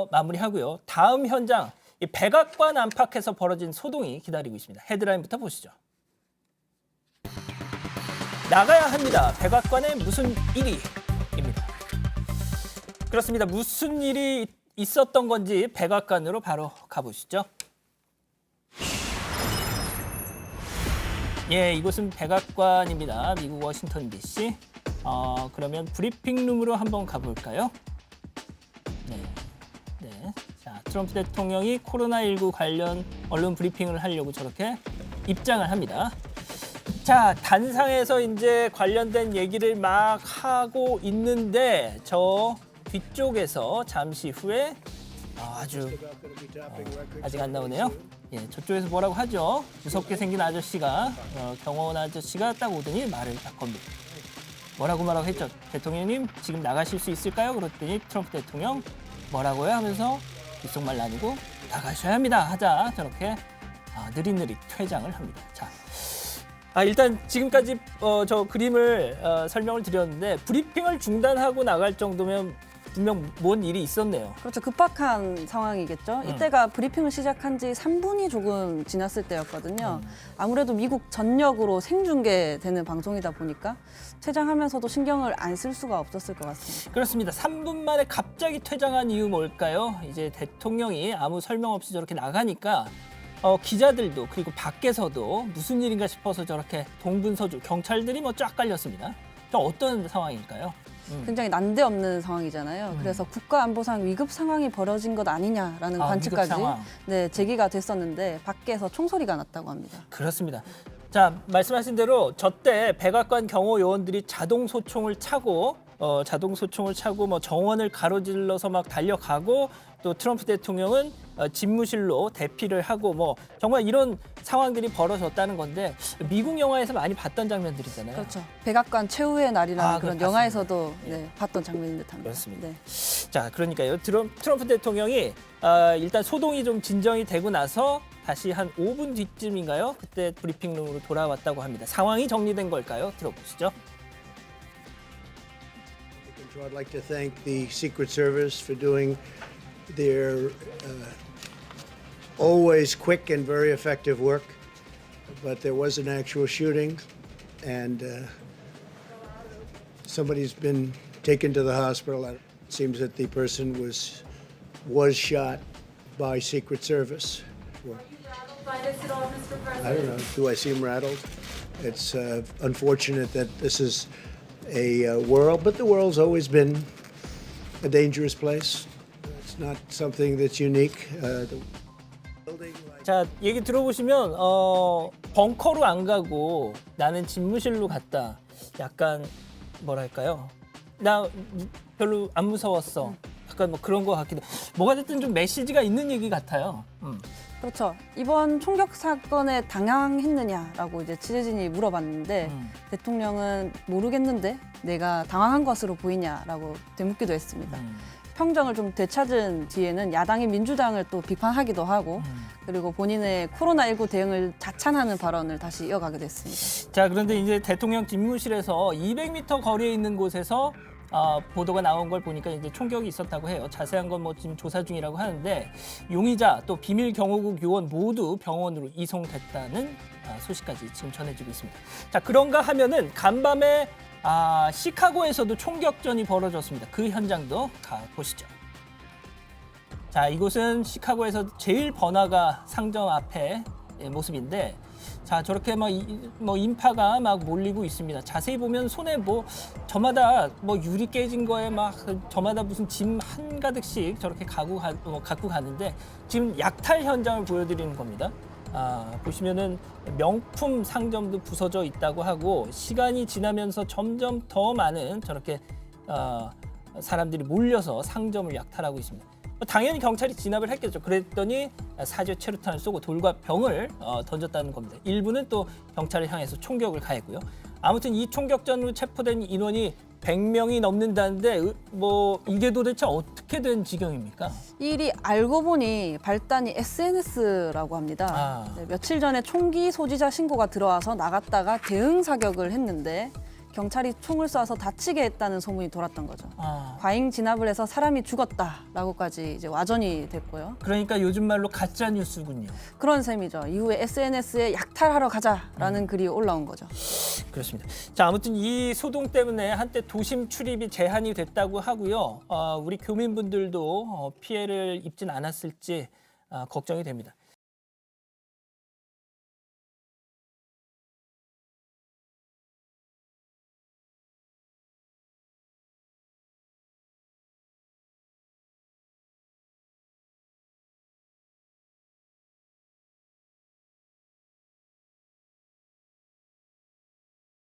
여기서 마무리하고요. 다음 현장, 이 백악관 안팎에서 벌어진 소동이 기다리고 있습니다. 헤드라인부터 보시죠. 나가야 합니다. 백악관에 무슨 일이입니다. 그렇습니다. 무슨 일이 있었던 건지 백악관으로 바로 가보시죠. 예, 이곳은 백악관입니다. 미국 워싱턴 DC. 그러면 브리핑룸으로 한번 가볼까요? 네. 자, 트럼프 대통령이 코로나19 관련 언론 브리핑을 하려고 저렇게 입장을 합니다. 자, 단상에서 이제 관련된 얘기를 막 하고 있는데 저 뒤쪽에서 잠시 후에 아직 안 나오네요. 예, 저쪽에서 뭐라고 하죠? 무섭게 생긴 아저씨가 경호원 아저씨가 딱 오더니 말을 딱 겁니다. 뭐라고 했죠? 대통령님 지금 나가실 수 있을까요? 그랬더니 트럼프 대통령 뭐라고요? 하면서 귓속말 나누고 나가셔야 합니다. 하자 저렇게 느릿느릿 퇴장을 합니다. 자, 일단 지금까지 저 그림을 설명을 드렸는데 브리핑을 중단하고 나갈 정도면 분명 뭔 일이 있었네요. 그렇죠. 급박한 상황이겠죠. 이때가 브리핑을 시작한 지 3분이 조금 지났을 때였거든요. 아무래도 미국 전역으로 생중계되는 방송이다 보니까 퇴장하면서도 신경을 안 쓸 수가 없었을 것 같습니다. 그렇습니다. 3분 만에 갑자기 퇴장한 이유 뭘까요? 이제 대통령이 아무 설명 없이 저렇게 나가니까 기자들도 그리고 밖에서도 무슨 일인가 싶어서 저렇게 동분서주 경찰들이 쫙 깔렸습니다. 어떤 상황일까요? 굉장히 난데없는 상황이잖아요. 그래서 국가안보상 위급 상황이 벌어진 것 아니냐라는 관측까지 제기가 됐었는데 밖에서 총소리가 났다고 합니다. 그렇습니다. 자, 말씀하신 대로 저때 백악관 경호 요원들이 자동 소총을 차고 정원을 가로질러서 막 달려가고 또 트럼프 대통령은 집무실로 대피를 하고 정말 이런 상황들이 벌어졌다는 건데 미국 영화에서 많이 봤던 장면들이잖아요. 그렇죠. 백악관 최후의 날이라는 그런 봤습니다. 영화에서도 봤던 장면인 듯합니다. 그렇습니다. 네. 자, 그러니까요. 트럼프 대통령이 일단 소동이 좀 진정이 되고 나서 다시 한 5분 뒤쯤인가요? 그때 브리핑룸으로 돌아왔다고 합니다. 상황이 정리된 걸까요? 들어보시죠. I'd like to thank the Secret Service for doing their always quick and very effective work. But there was an actual shooting, and somebody's been taken to the hospital. It seems that the person was shot by Secret Service. Are you rattled by this at all, Mr. President? I don't know. Do I seem rattled? It's unfortunate that this is a world, but the world's always been a dangerous place. It's not something that's unique. The building, 자, 얘기 들어보시면 벙커로 안 가고 나는 집무실로 갔다. 약간 뭐랄까요? 나 별로 안 무서웠어. 약간 그런 거 같기도. 뭐가 됐든 좀 메시지가 있는 얘기 같아요. 그렇죠. 이번 총격 사건에 당황했느냐라고 이제 취재진이 물어봤는데 대통령은 모르겠는데 내가 당황한 것으로 보이냐라고 되묻기도 했습니다. 평정을 좀 되찾은 뒤에는 야당이 민주당을 또 비판하기도 하고 그리고 본인의 코로나19 대응을 자찬하는 발언을 다시 이어가게 됐습니다. 자, 그런데 이제 대통령 집무실에서 200m 거리에 있는 곳에서 보도가 나온 걸 보니까 이제 총격이 있었다고 해요. 자세한 건 지금 조사 중이라고 하는데 용의자 또 비밀 경호국 요원 모두 병원으로 이송됐다는 소식까지 지금 전해지고 있습니다. 자, 그런가 하면은 간밤에 시카고에서도 총격전이 벌어졌습니다. 그 현장도 가보시죠. 자, 이곳은 시카고에서 제일 번화가 상점 앞의 모습인데 자, 저렇게 인파가 막 몰리고 있습니다. 자세히 보면 손에 저마다 유리 깨진 거에 저마다 무슨 짐 한가득씩 저렇게 갖고 가는데 지금 약탈 현장을 보여드리는 겁니다. 보시면은 명품 상점도 부서져 있다고 하고 시간이 지나면서 점점 더 많은 저렇게 사람들이 몰려서 상점을 약탈하고 있습니다. 당연히 경찰이 진압을 했겠죠. 그랬더니 사제 체류탄을 쏘고 돌과 병을 던졌다는 겁니다. 일부는 또 경찰을 향해서 총격을 가했고요. 아무튼 이 총격전으로 체포된 인원이 100명이 넘는다는데 이게 도대체 어떻게 된 지경입니까? 이 일이 알고 보니 발단이 SNS라고 합니다. 며칠 전에 총기 소지자 신고가 들어와서 나갔다가 대응 사격을 했는데 경찰이 총을 쏴서 다치게 했다는 소문이 돌았던 거죠. 아, 과잉 진압을 해서 사람이 죽었다라고까지 이제 와전이 됐고요. 그러니까 요즘 말로 가짜 뉴스군요. 그런 셈이죠. 이후에 SNS에 약탈하러 가자라는 글이 올라온 거죠. 그렇습니다. 자, 아무튼 이 소동 때문에 한때 도심 출입이 제한이 됐다고 하고요. 우리 교민분들도 피해를 입진 않았을지 걱정이 됩니다.